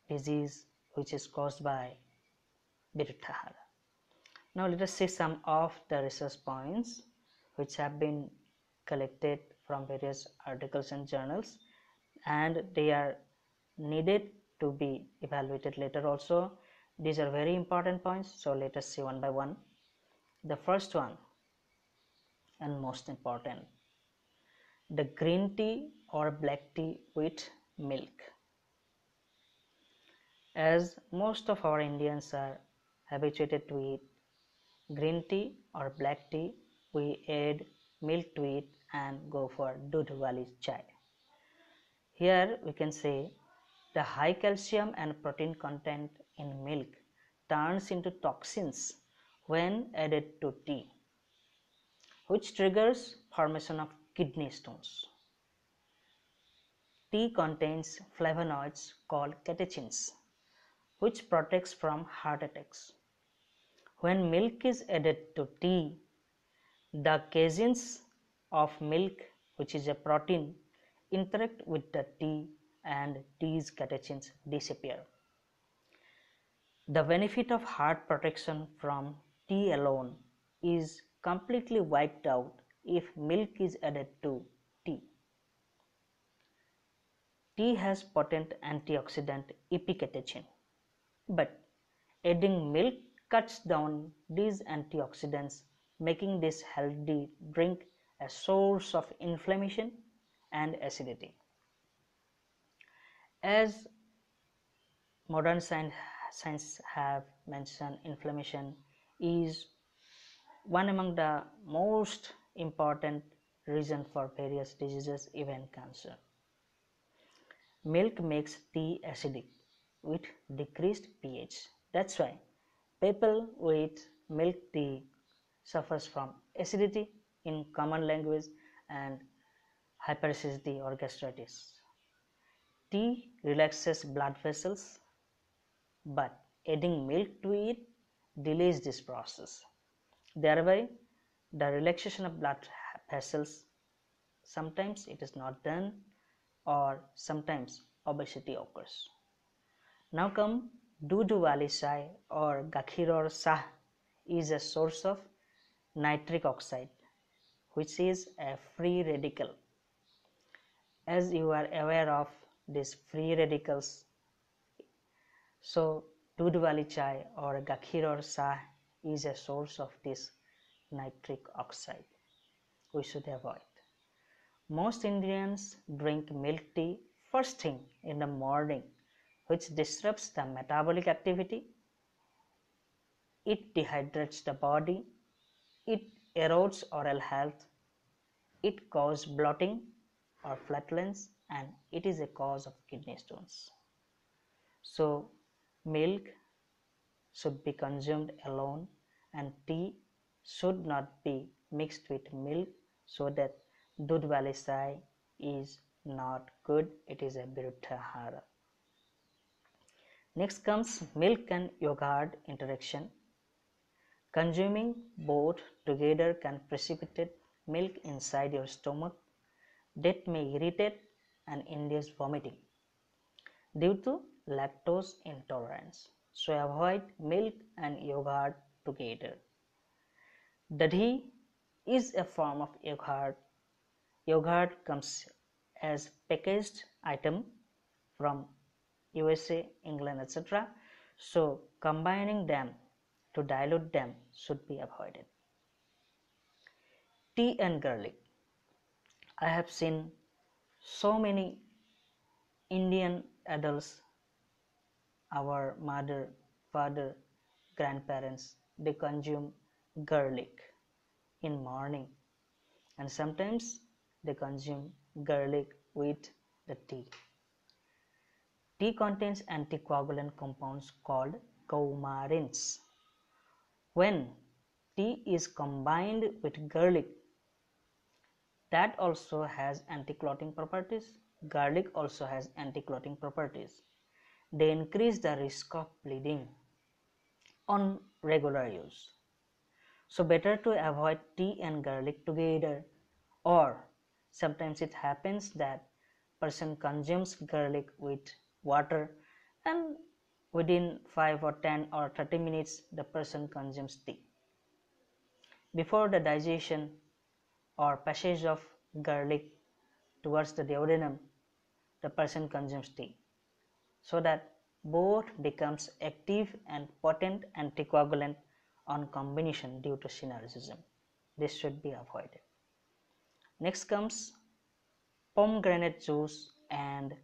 disease which is caused by Viruddhahara. Now let us see some of the research points which have been collected from various articles and journals, and they are needed to be evaluated later also. These are very important points, so let us see one by one. The first one and most important, the green tea or black tea with milk. As most of our Indians are habituated to eat green tea or black tea, we add milk to it and go for Dudh wali chai. Here we can say the high calcium and protein content in milk turns into toxins when added to tea, which triggers formation of kidney stones. Tea contains flavonoids called catechins, which protects from heart attacks. When milk is added to tea, the caseins of milk, which is a protein, interact with the tea and these catechins disappear. The benefit of heart protection from tea alone is completely wiped out if milk is added to tea. Tea has potent antioxidant epicatechin, but adding milk cuts down these antioxidants, making this healthy drink a source of inflammation and acidity. As modern science have mentioned, inflammation is one among the most important reason for various diseases, even cancer. Milk makes tea acidic with decreased pH. That's why people with milk tea suffers from acidity in common language and hyperacidity or gastritis. Tea relaxes blood vessels, but adding milk to it delays this process. Thereby, the relaxation of blood vessels, sometimes it is not done, or sometimes obesity occurs. Now come Dudh wali chai or Gakhir or Shah is a source of nitric oxide, which is a free radical. As you are aware of these free radicals, so Dudh wali chai or Gakhir or Shah is a source of this nitric oxide. We should avoid. Most Indians drink milk tea first thing in the morning, which disrupts the metabolic activity. It dehydrates the body, it erodes oral health, it causes bloating or flatulence, and it is a cause of kidney stones. So, milk should be consumed alone and tea should not be mixed with milk, so that Dudh wali chai is not good, it is a Viruddhahara. Next comes milk and yogurt interaction. Consuming both together can precipitate milk inside your stomach that may irritate and induce vomiting due to lactose intolerance. So avoid milk and yogurt together. Dadhi is a form of yogurt. Yogurt comes as packaged item from USA, England, etc. So combining them to dilute them should be avoided. Tea and garlic. I have seen so many Indian adults, our mother, father, grandparents, they consume garlic in morning, and sometimes they consume garlic with the tea. Tea contains anticoagulant compounds called coumarins. When tea is combined with garlic, that also has anti-clotting properties. Garlic also has anti-clotting properties. They increase the risk of bleeding on regular use. So better to avoid tea and garlic together, or sometimes it happens that person consumes garlic with water, and within 5 or 10 or 30 minutes the person consumes tea. Before the digestion or passage of garlic towards the duodenum, the person consumes tea, so that both becomes active and potent anticoagulant on combination due to synergism. This should be avoided. Next comes pomegranate juice and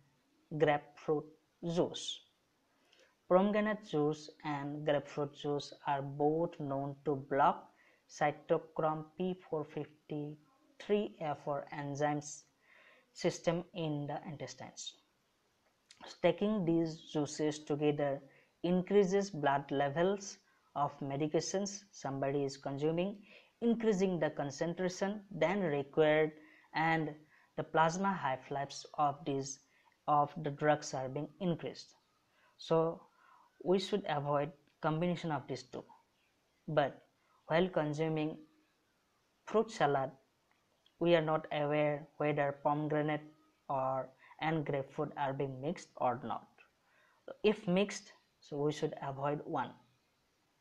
grapefruit juice. Pomegranate juice and grapefruit juice are both known to block cytochrome P453 enzymes system in the intestines. Taking these juices together increases blood levels of medications somebody is consuming, increasing the concentration then required, and the plasma half-lives of the drugs are being increased. So we should avoid combination of these two. But while consuming fruit salad, we are not aware whether pomegranate or and grapefruit are being mixed or not. If mixed, so we should avoid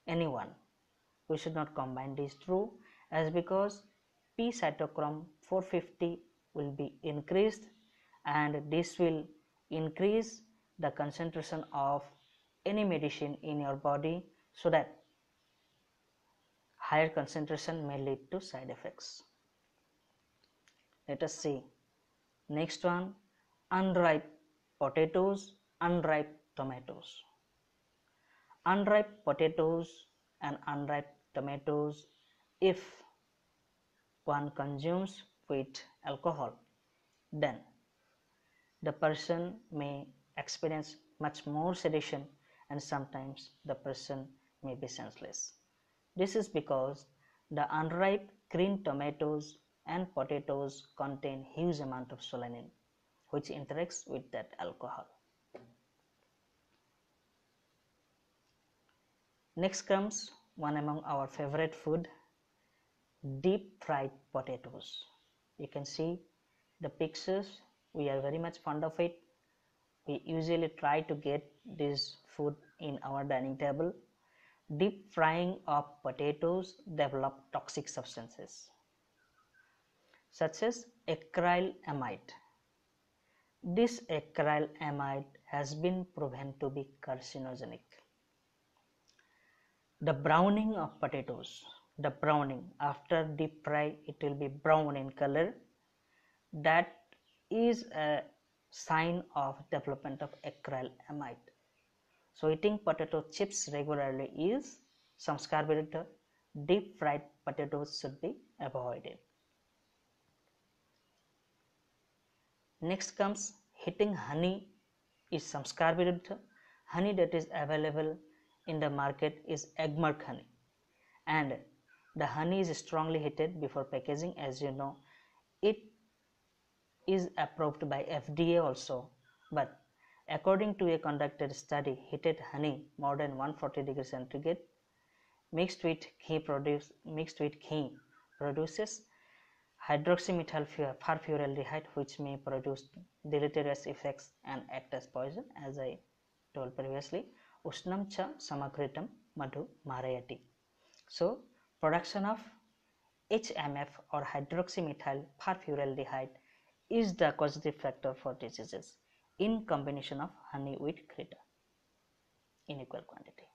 any one. We should not combine these two, as because P cytochrome 450 will be increased, and this will increase the concentration of any medicine in your body, so that higher concentration may lead to side effects. Let us see. Next one, unripe potatoes, unripe tomatoes. Unripe potatoes and unripe tomatoes, if one consumes with alcohol, then the person may experience much more sedation, and sometimes the person may be senseless. This is because the unripe green tomatoes and potatoes contain huge amount of solanine, which interacts with that alcohol. Next comes one among our favorite food, deep fried potatoes. You can see the pictures, we are very much fond of it. We usually try to get this food in our dining table. Deep frying of potatoes develop toxic substances such as acrylamide. This acrylamide has been proven to be carcinogenic. The browning of potatoes, the browning after deep fry, it will be brown in color. That is a sign of development of acrylamide. So eating potato chips regularly is samskar viruddha. Deep fried potatoes should be avoided. Next comes heating honey is samskar viruddha. Honey that is available in the market is Agmark honey, and the honey is strongly heated before packaging. As you know, it is approved by FDA also, but according to a conducted study, heated honey more than 140 degrees centigrade mixed with ghee produces hydroxymethyl furfuryaldehyde, which may produce deleterious effects and act as poison, as I told previously. Ushnam cha samakritam madhu marayati. So production of HMF or hydroxymethyl furfuryaldehyde is the causative factor for diseases in combination of honey with krita in equal quantity.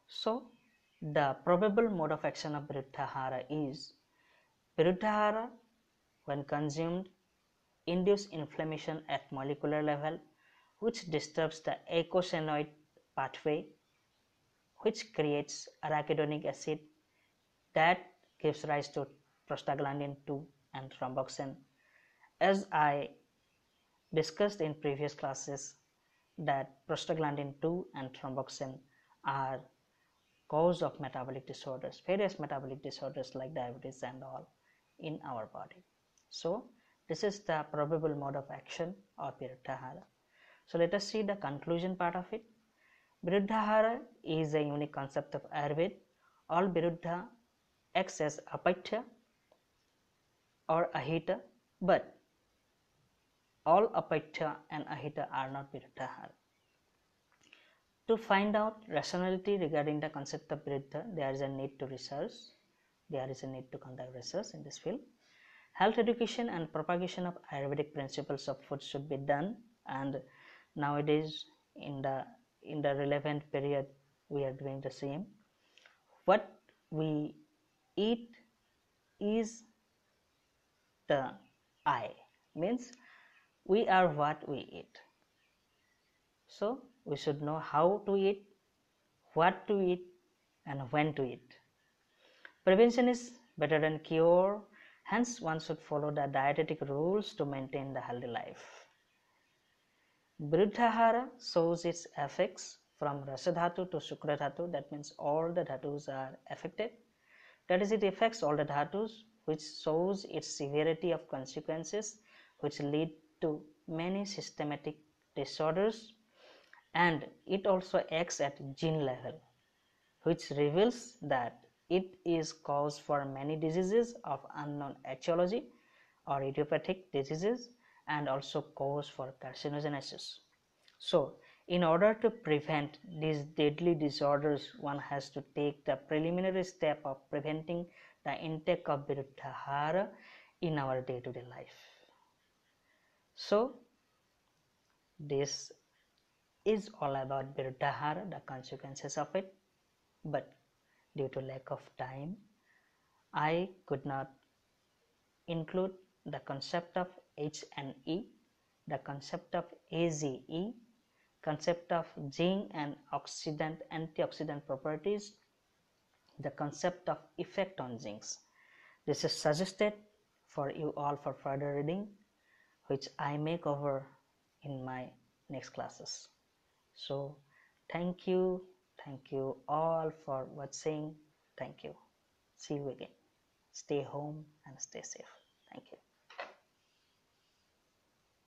So the probable mode of action of Viruddhahara is Viruddhahara, when consumed, induce inflammation at molecular level, which disturbs the eicosanoid pathway, which creates arachidonic acid that gives rise to prostaglandin 2 and thromboxane. As I discussed in previous classes, that prostaglandin 2 and thromboxane are cause of metabolic disorders, various metabolic disorders like diabetes and all in our body. So this is the probable mode of action of Viruddhahara. So let us see the conclusion part of it. Viruddhahara is a unique concept of Ayurveda. All Viruddha acts as apatya or ahita, but all apatya and ahita are not Viruddhahara. To find out rationality regarding the concept of Viruddha, there is a need to research. There is a need to conduct research in this field. Health education and propagation of Ayurvedic principles of food should be done, and nowadays in the relevant period we are doing the same. What we eat is the I, means we are what we eat. So we should know how to eat, what to eat, and when to eat. Prevention is better than cure, hence one should follow the dietetic rules to maintain the healthy life. Viruddhahara shows its effects from Rasadhatu to Shukradhatu, that means all the dhatus are affected. That is, it affects all the dhatus, which shows its severity of consequences which lead to many systematic disorders, and it also acts at gene level, which reveals that it is cause for many diseases of unknown etiology or idiopathic diseases, and also cause for carcinogenesis. So, in order to prevent these deadly disorders, one has to take the preliminary step of preventing the intake of Viruddhahara in our day-to-day life. So, this is all about Viruddhahara, the consequences of it, but due to lack of time, I could not include the concept of H&E, the concept of AGE, concept of zinc and antioxidant properties, the concept of effect on zincs. This is suggested for you all for further reading, which I may cover in my next classes. So thank you all for watching. Thank you. See you again. Stay home and stay safe.